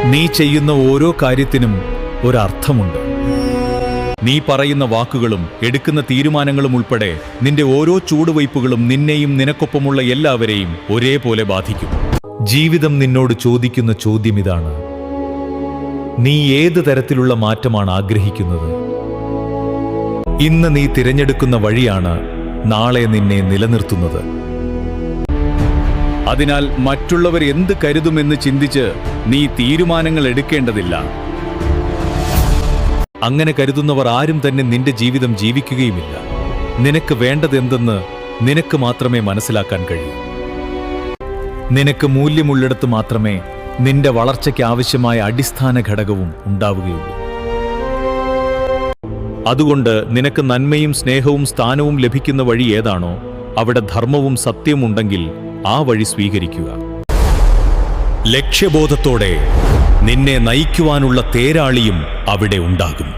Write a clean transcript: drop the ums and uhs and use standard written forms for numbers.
നീ ചെയ്യുന്ന ഓരോ കാര്യത്തിനും ഒരർത്ഥമുണ്ട്. നീ പറയുന്ന വാക്കുകളും എടുക്കുന്ന തീരുമാനങ്ങളും ഉൾപ്പെടെ നിന്റെ ഓരോ ചുവടുവയ്പ്പുകളും നിന്നെയും നിനക്കൊപ്പമുള്ള എല്ലാവരെയും ഒരേപോലെ ബാധിക്കും. ജീവിതം നിന്നോട് ചോദിക്കുന്ന ചോദ്യം ഇതാണ്: നീ ഏത് തരത്തിലുള്ള മാറ്റമാണ് ആഗ്രഹിക്കുന്നത്? ഇന്ന് നീ തിരഞ്ഞെടുക്കുന്ന വഴിയാണ് നാളെ നിന്നെ നിലനിർത്തുന്നത്. അതിനാൽ മറ്റുള്ളവർ എന്ത് കരുതുമെന്ന് ചിന്തിച്ച് നീ തീരുമാനങ്ങൾ എടുക്കേണ്ടതില്ല. അങ്ങനെ കരുതുന്നവർ ആരും തന്നെ നിന്റെ ജീവിതം ജീവിക്കുകയുമില്ല. നിനക്ക് വേണ്ടതെന്തെന്ന് നിനക്ക് മാത്രമേ മനസ്സിലാക്കാൻ കഴിയൂ. നിനക്ക് മൂല്യമുള്ളിടത്ത് മാത്രമേ നിന്റെ വളർച്ചയ്ക്ക് ആവശ്യമായ അടിസ്ഥാന ഘടകവും ഉണ്ടാവുകയുള്ളൂ. അതുകൊണ്ട് നിനക്ക് നന്മയും സ്നേഹവും സ്ഥാനവും ലഭിക്കുന്ന വഴി ഏതാണോ അവിടെ ധർമ്മവും സത്യവും ഉണ്ടെങ്കിൽ ആ വഴി സ്വീകരിക്കുക. ലക്ഷ്യബോധത്തോടെ നിന്നെ നയിക്കുവാനുള്ള തേരാളിയും അവിടെ ഉണ്ടാകും.